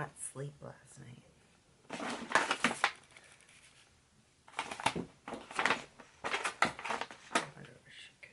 not sleep last night. I wonder where she goes.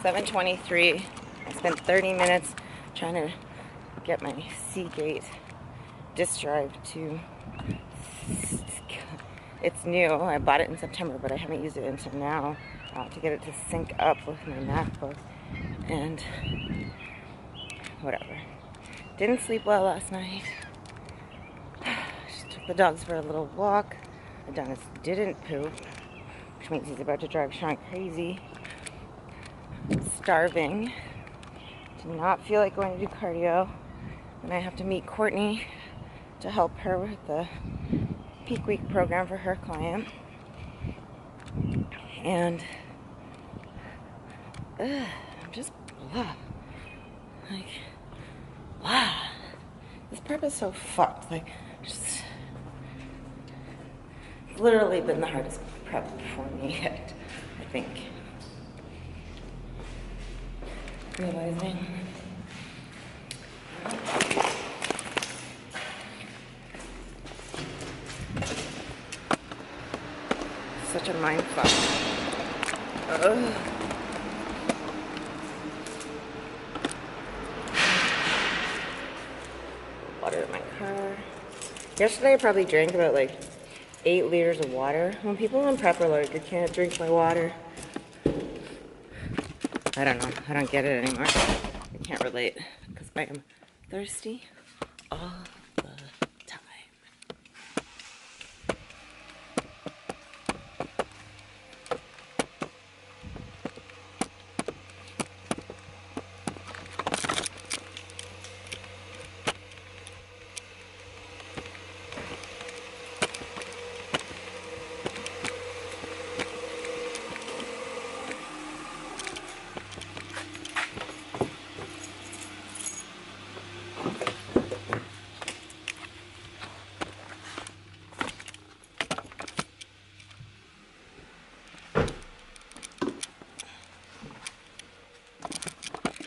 7:23. I spent 30 minutes trying to get my Seagate disk drive to... It's new. I bought it in September, but I haven't used it until now to get it to sync up with my MacBook. And whatever. Didn't sleep well last night. Just took the dogs for a little walk. Adonis didn't poop, which means he's about to drive Sean crazy. Starving. Do not feel like going to do cardio. And I have to meet Courtney to help her with the peak week program for her client. And I'm just blah. Like, blah. This prep is so fucked. Like, just literally been the hardest prep for me yet, I think. Realizing such a mind fuck. Water in my car. Yesterday I probably drank about like 8 liters of water. When people in prep are like, I can't drink my water. I don't know. I don't get it anymore. I can't relate because I am thirsty all the time.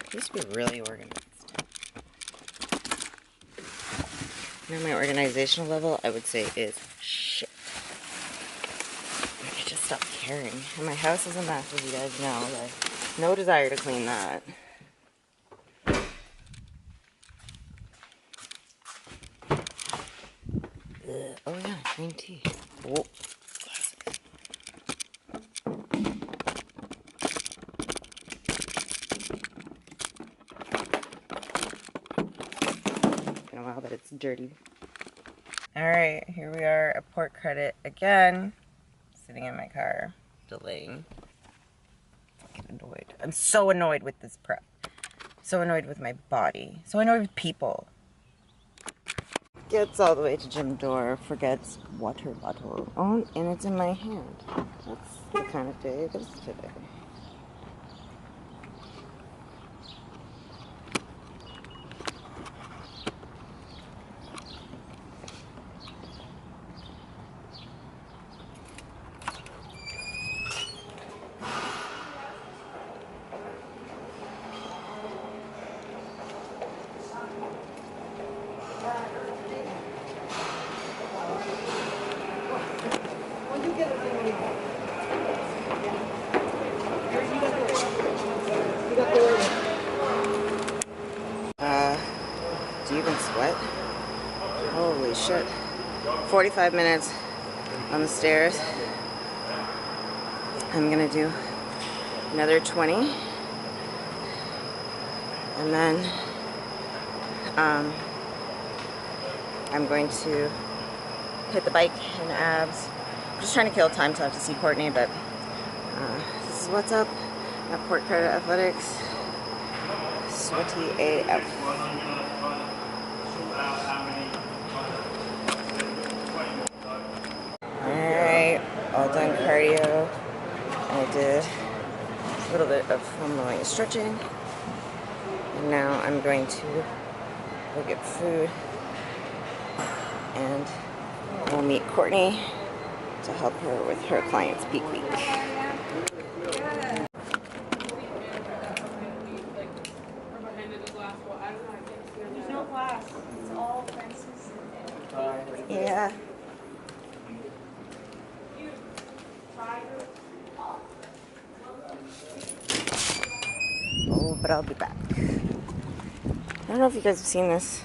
I used to be really organized. Now my organizational level, I would say, is shit. I just stopped caring. And my house is a mess, as you guys know. Like, no desire to clean that. Oh yeah, green tea. Whoa. But it's dirty. Alright, here we are at Port Credit again. Sitting in my car, delaying. Fucking annoyed. I'm so annoyed with this prep. So annoyed with my body. So annoyed with people. Gets all the way to gym door, forgets water bottle. Oh, and it's in my hand. That's the kind of day it is today. Do you even sweat? Holy shit. 45 minutes on the stairs. I'm gonna do another 20. And then I'm going to hit the bike and abs. I'm just trying to kill time so I have to see Courtney, but this is what's up at Port Credit Athletics. Sweaty AF. got done cardio. I did a little bit of home rowing and stretching. And now I'm going to go get food. And we'll meet Courtney to help her with her client's peak week. There's no glass. It's all fences. Yeah. Oh, but I'll be back. I don't know if you guys have seen this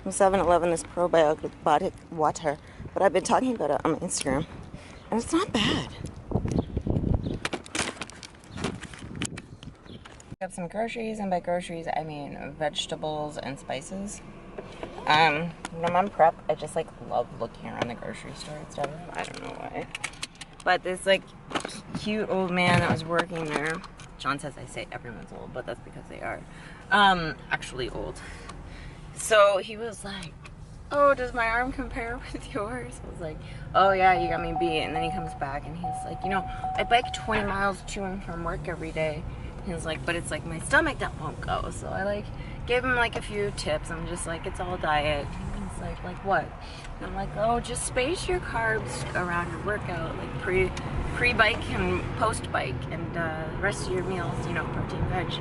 from 7-Eleven, this probiotic water, but I've been talking about it on my Instagram, and it's not bad. Got some groceries, and by groceries I mean vegetables and spices. When I'm on prep, I just like love looking around the grocery store and stuff. I don't know why. But this like cute old man that was working there, John says I say everyone's old, but that's because they are actually old. So he was like, oh, does my arm compare with yours? I was like, oh yeah, you got me beat. And then he comes back and he's like, you know, I bike 20 miles to and from work every day. He was like, but it's like my stomach that won't go. So I like gave him like a few tips. I'm just like, it's all diet. And he's like what? And I'm like, oh, just space your carbs around your workout, like pre-bike and post-bike, and the rest of your meals, you know, protein, veg.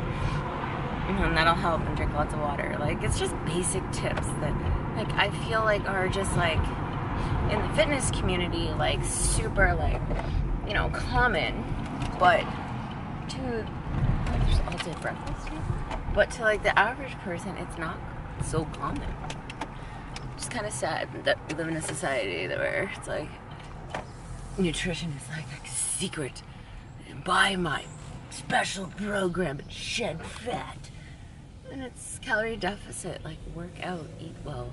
And that'll help, and drink lots of water. Like, it's just basic tips that, like, I feel like are just, like, in the fitness community, like, super, like, you know, common. But to, there's all day breakfast here. But to, like, the average person, it's not so common. It's kind of sad that we live in a society where it's, like, nutrition is, like a secret. Buy my special program and shed fat. And it's calorie deficit, like work out, eat well.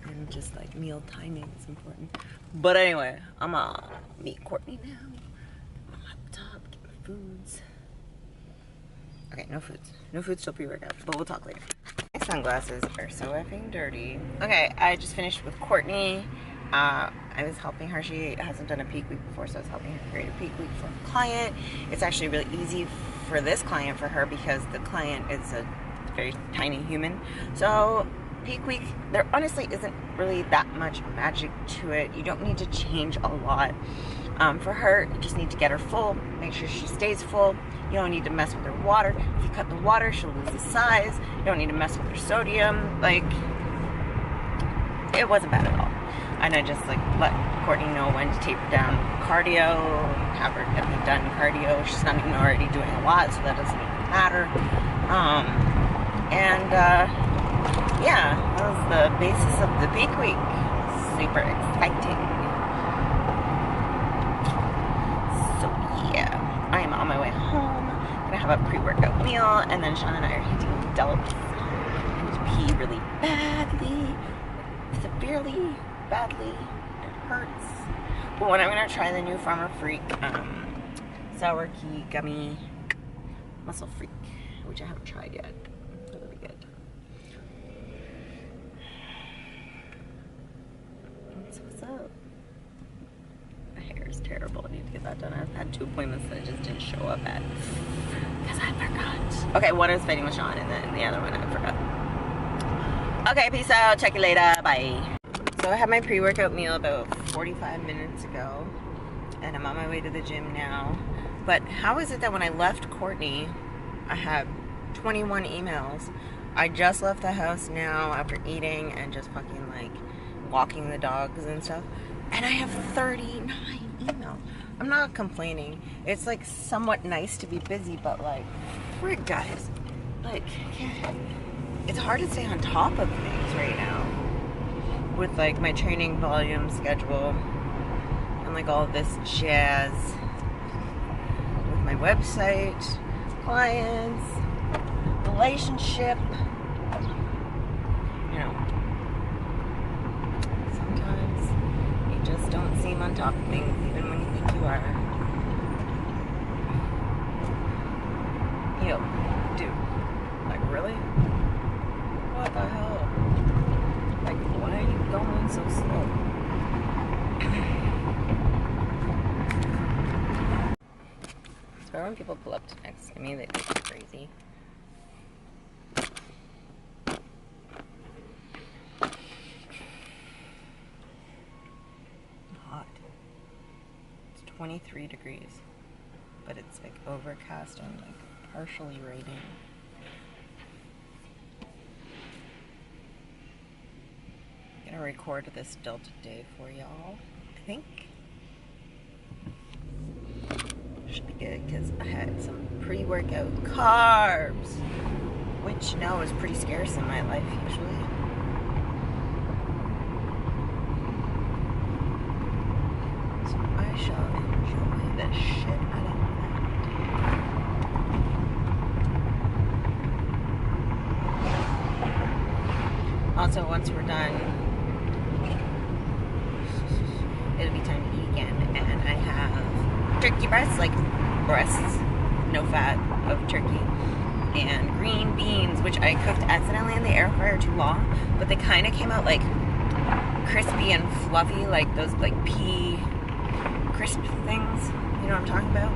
And just like meal timing is important. But anyway, I'm gonna meet Courtney now. I'm on my laptop, get my foods. Okay, no foods. No foods till pre-workout, but we'll talk later. My sunglasses are so effing dirty. Okay, I just finished with Courtney. I was helping her. She hasn't done a peak week before, so I was helping her create a peak week for a client. It's actually really easy for this client for her because the client is a very tiny human. So peak week, there honestly isn't really that much magic to it. You don't need to change a lot. For her, you just need to get her full, make sure she stays full. You don't need to mess with her water. If you cut the water, she'll lose the size. You don't need to mess with her sodium. Like, it wasn't bad at all. And I just like let Courtney know when to taper down cardio, have her get done cardio. She's not even already doing a lot, so that doesn't even matter. Yeah, that was the basis of the peak week. Super exciting. So yeah, I am on my way home. Gonna have a pre-workout meal, and then Sean and I are hitting adults. I need to pee really badly, severely. Badly, it hurts. But when I'm gonna try the new Farmer Freak sour key gummy muscle freak, which I haven't tried yet. That'll be good. So what's up? My hair is terrible. I need to get that done. I've had 2 appointments that I just didn't show up at because I forgot. Okay, one I was fighting with Sean, and then the other one I forgot. Okay, peace out. Check you later. Bye. So I had my pre-workout meal about 45 minutes ago, and I'm on my way to the gym now. But how is it that when I left Courtney, I had 21 emails? I just left the house now after eating and just fucking like walking the dogs and stuff, and I have 39 emails. I'm not complaining. It's like somewhat nice to be busy, but like, frick guys, like, it's hard to stay on top of things right now. With like my training volume schedule and like all this jazz with my website, clients, relationship, you know, sometimes you just don't seem on top of things even when you think you are. Yo, dude, like really? What the hell? Like, why are you going so slow? So when people pull up next to me, they think I'm crazy. Hot. It's 23 degrees, but it's like overcast and like partially raining. I'm gonna record this Delta day for y'all, I think. Should be good because I had some pre-workout carbs, which now is pretty scarce in my life usually. So I shall enjoy the shit out of that. Also, once we're done, it'll be time to eat again, and I have turkey breasts, like breasts, no fat of turkey, and green beans, which I cooked accidentally in the air fryer too long, but they kind of came out like crispy and fluffy, like those like pea crisp things. You know what I'm talking about?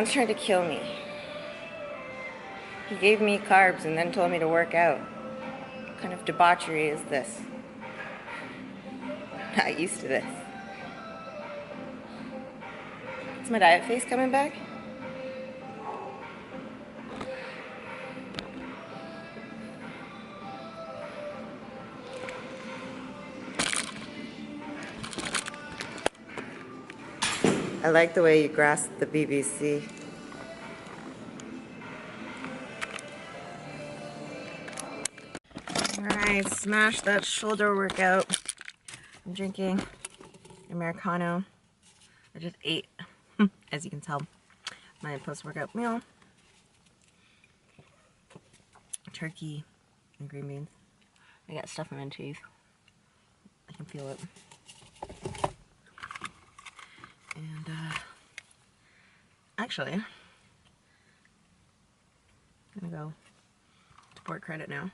Someone's trying to kill me. He gave me carbs and then told me to work out. What kind of debauchery is this? I'm not used to this. Is my diet face coming back? I like the way you grasp the BBC. Alright, smash that shoulder workout. I'm drinking Americano. I just ate, as you can tell, my post-workout meal. Turkey and green beans. I got stuff in my teeth. I can feel it. And, actually, I'm gonna go to Port Credit now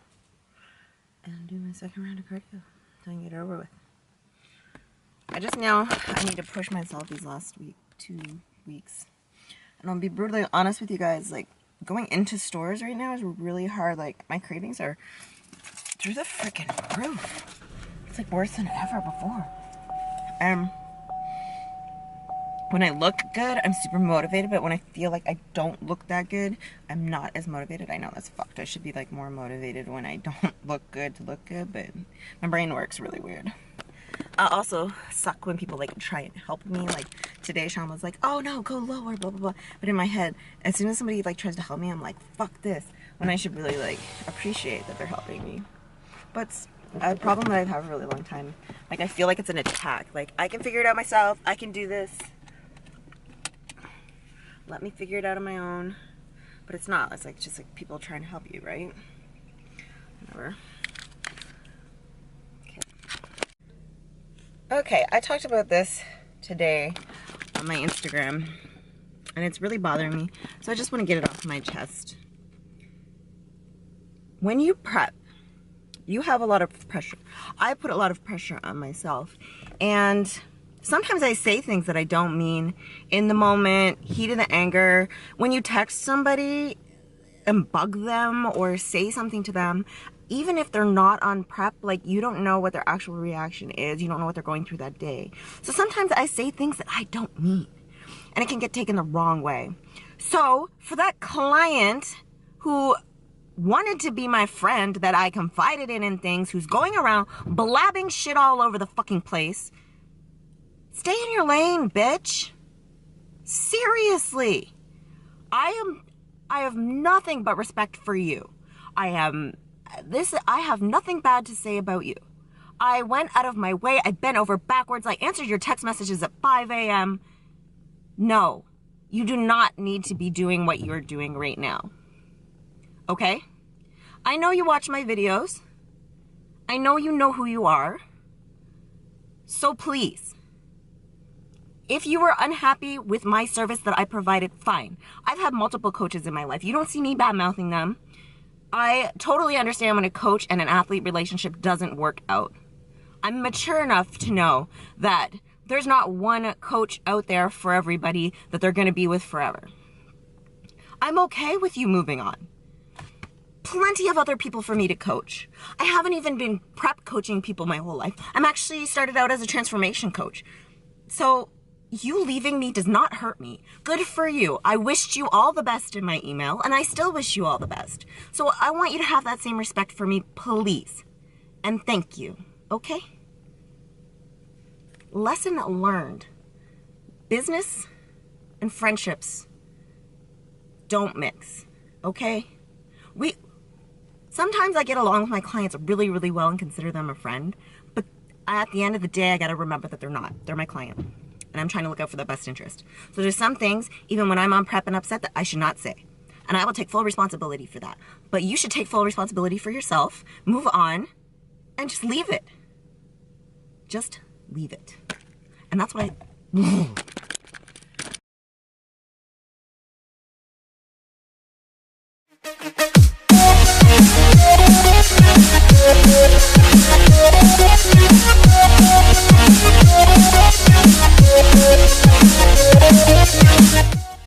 and do my second round of cardio so I can get it over with. I just know I need to push myself these last 2 weeks. And I'll be brutally honest with you guys, like, going into stores right now is really hard. Like, my cravings are through the freaking roof. It's like worse than ever before. When I look good, I'm super motivated, but when I feel like I don't look that good, I'm not as motivated. I know that's fucked. I should be like more motivated when I don't look good to look good, but my brain works really weird. I also suck when people like try and help me. Like today, Sean was like, "Oh no, go lower, blah blah blah." But in my head, as soon as somebody like tries to help me, I'm like, "Fuck this," when I should really like appreciate that they're helping me. But a problem that I've had for a really long time, like I feel like it's an attack. Like I can figure it out myself. I can do this. Let me figure it out on my own. But it's not. It's like just like people trying to help you, right? Whatever. Okay, I talked about this today on my Instagram, and it's really bothering me, so I just want to get it off my chest. When you prep, you have a lot of pressure. I put a lot of pressure on myself, and sometimes I say things that I don't mean in the moment, heat of the anger. When you text somebody and bug them or say something to them, even if they're not on prep, like you don't know what their actual reaction is. You don't know what they're going through that day. So sometimes I say things that I don't mean, and it can get taken the wrong way. So for that client who wanted to be my friend that I confided in and things, who's going around blabbing shit all over the fucking place, stay in your lane, bitch. Seriously. I have nothing but respect for you. I have nothing bad to say about you. I went out of my way. I bent over backwards. I answered your text messages at 5 a.m. No, you do not need to be doing what you're doing right now. Okay? I know you watch my videos. I know you know who you are. So please, if you were unhappy with my service that I provided, fine. I've had multiple coaches in my life. You don't see me bad-mouthing them. I totally understand when a coach and an athlete relationship doesn't work out. I'm mature enough to know that there's not one coach out there for everybody that they're going to be with forever. I'm okay with you moving on. Plenty of other people for me to coach. I haven't even been prep coaching people my whole life. I'm actually started out as a transformation coach. So you leaving me does not hurt me. Good for you. I wished you all the best in my email, and I still wish you all the best. So I want you to have that same respect for me, please. And thank you, okay? Lesson learned. Business and friendships don't mix, okay? Sometimes I get along with my clients really, really well and consider them a friend, but at the end of the day, I gotta remember that they're not. They're my client. And I'm trying to look out for their best interest. So there's some things, even when I'm on prep and upset, that I should not say. And I will take full responsibility for that. But you should take full responsibility for yourself, move on, and just leave it. Just leave it. And that's what